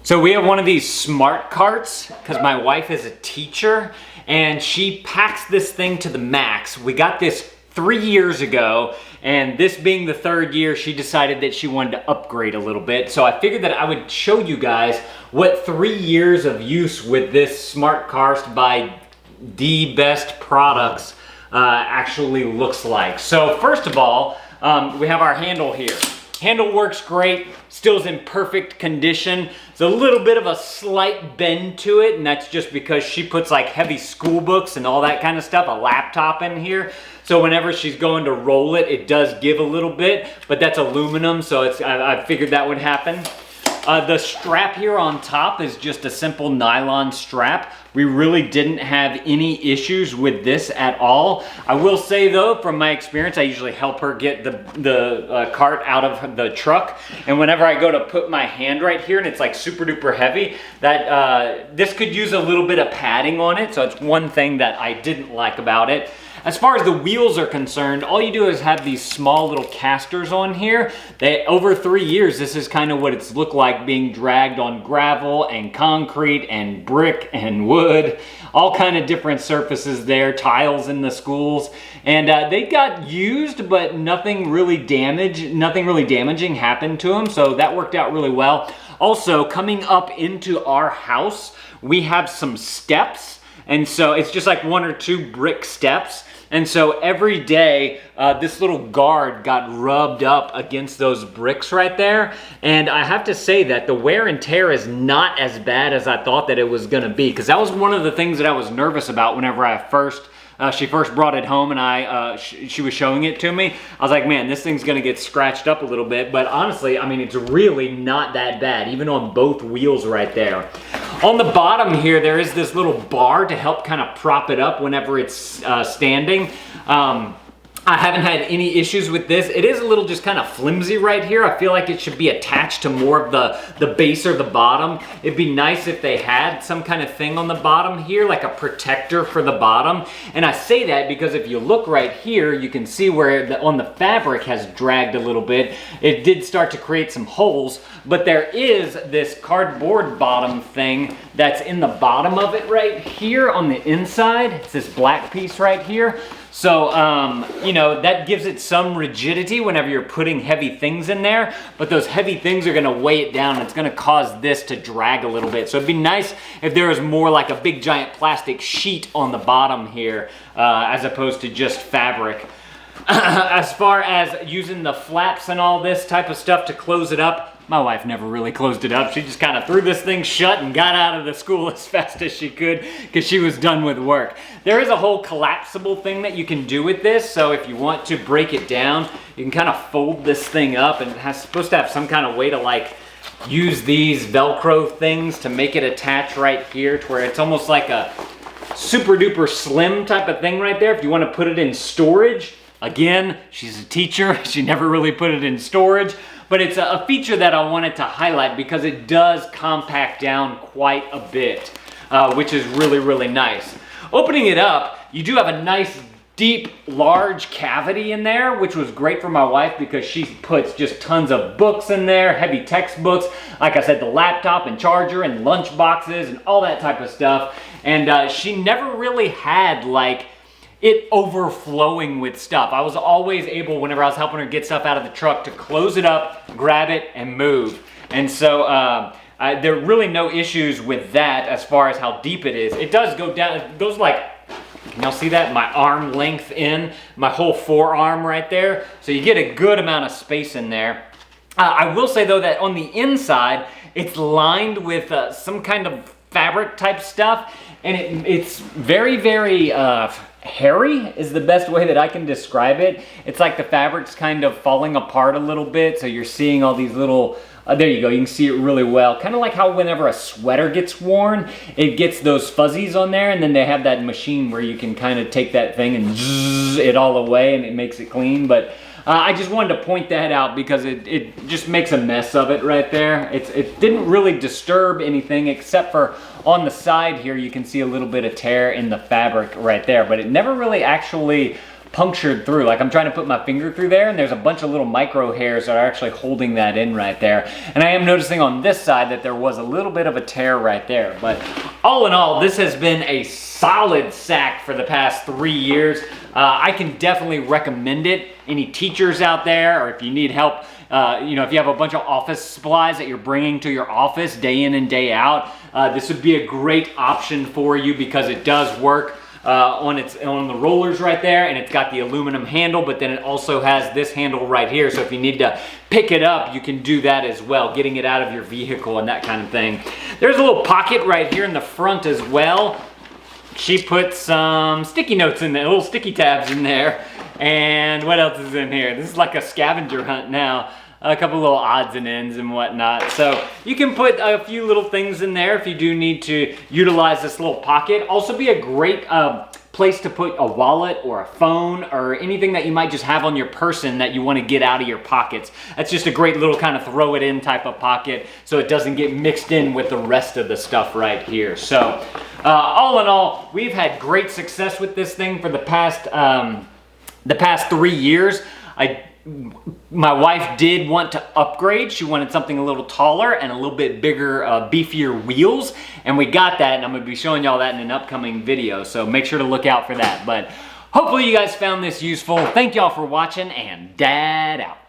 So we have one of these smart carts because my wife is a teacher and she packs this thing to the max. We got this 3 years ago, and this being the third year, she decided that she wanted to upgrade a little bit. So I figured that I would show you guys what 3 years of use with this smart cart by dBest products actually looks like. So first of all, we have our handle here. Handle works great, still is in perfect condition. There's a little bit of a slight bend to it, and that's just because she puts like heavy school books and all that kind of stuff, a laptop in here. So whenever she's going to roll it, it does give a little bit, but that's aluminum, so I figured that would happen. The strap here on top is just a simple nylon strap. We really didn't have any issues with this at all. I will say though, from my experience, I usually help her get the cart out of the truck. And whenever I go to put my hand right here and it's like super duper heavy, that this could use a little bit of padding on it. So it's one thing that I didn't like about it. As far as the wheels are concerned, all you do is have these small little casters on here. Over 3 years, this is kind of what it's looked like being dragged on gravel and concrete and brick and wood, all kind of different surfaces there, tiles in the schools. And they got used, but nothing really damaging happened to them. So that worked out really well. Also, coming up into our house, we have some steps. And so it's just like 1 or 2 brick steps. And so every day, this little guard got rubbed up against those bricks right there. And I have to say that the wear and tear is not as bad as I thought that it was gonna be. Because that was one of the things that I was nervous about whenever she first brought it home and she was showing it to me. I was like, man, this thing's gonna get scratched up a little bit. But honestly, I mean, it's really not that bad, even on both wheels right there. On the bottom here, there is this little bar to help kind of prop it up whenever it's standing. I haven't had any issues with this. It is a little just kind of flimsy right here. I feel like it should be attached to more of the base or the bottom. It'd be nice if they had some kind of thing on the bottom here, like a protector for the bottom. And I say that because if you look right here, you can see where on the fabric has dragged a little bit. It did start to create some holes, but there is this cardboard bottom thing that's in the bottom of it right here on the inside. It's this black piece right here. So, you know, that gives it some rigidity whenever you're putting heavy things in there, but those heavy things are gonna weigh it down. It's gonna cause this to drag a little bit. So it'd be nice if there was more like a big giant plastic sheet on the bottom here, as opposed to just fabric. As far as using the flaps and all this type of stuff to close it up, my wife never really closed it up. She just kind of threw this thing shut and got out of the school as fast as she could because she was done with work. There is a whole collapsible thing that you can do with this. So if you want to break it down, you can kind of fold this thing up, and it's supposed to have some kind of way to like use these Velcro things to make it attach right here to where it's almost like a super duper slim type of thing right there. If you want to put it in storage, again, she's a teacher. She never really put it in storage. But it's a feature that I wanted to highlight because it does compact down quite a bit, which is really, really nice. Opening it up, you do have a nice, deep, large cavity in there, which was great for my wife because she puts just tons of books in there, heavy textbooks, like I said, the laptop and charger and lunch boxes and all that type of stuff. And she never really had like it overflowing with stuff. I was always able, whenever I was helping her get stuff out of the truck, to close it up, grab it, and move. And so there are really no issues with that as far as how deep it is. It does go down, it goes like, can y'all see that? My arm length in, my whole forearm right there. So you get a good amount of space in there. I will say though that on the inside, it's lined with some kind of fabric type stuff. And it's very, very hairy is the best way that I can describe it. It's like the fabric's kind of falling apart a little bit. So you're seeing all these little, there you go, you can see it really well. Kind of like how whenever a sweater gets worn, it gets those fuzzies on there, and then they have that machine where you can kind of take that thing and zzz it all away and it makes it clean. But I just wanted to point that out because it just makes a mess of it right there. It didn't really disturb anything except for on the side here, you can see a little bit of tear in the fabric right there, but it never really actually punctured through. Like I'm trying to put my finger through there and there's a bunch of little micro hairs that are actually holding that in right there. And I am noticing on this side that there was a little bit of a tear right there. But all in all, this has been a solid sack for the past 3 years. I can definitely recommend it. Any teachers out there, or if you need help, you know, if you have a bunch of office supplies that you're bringing to your office day in and day out, this would be a great option for you because it does work on the rollers right there, and it's got the aluminum handle, but then it also has this handle right here. So if you need to pick it up, you can do that as well, getting it out of your vehicle and that kind of thing. There's a little pocket right here in the front as well. She put some sticky notes in there, little sticky tabs in there. And what else is in here? This is like a scavenger hunt now. A couple little odds and ends and whatnot. So you can put a few little things in there if you do need to utilize this little pocket. Also be a great place to put a wallet or a phone or anything that you might just have on your person that you want to get out of your pockets. That's just a great little kind of throw it in type of pocket so it doesn't get mixed in with the rest of the stuff right here. So all in all, we've had great success with this thing for the past 3 years. My wife did want to upgrade. She wanted something a little taller and a little bit bigger, beefier wheels, and we got that, and I'm going to be showing y'all that in an upcoming video, so make sure to look out for that. But hopefully you guys found this useful. Thank y'all for watching, and Dad out.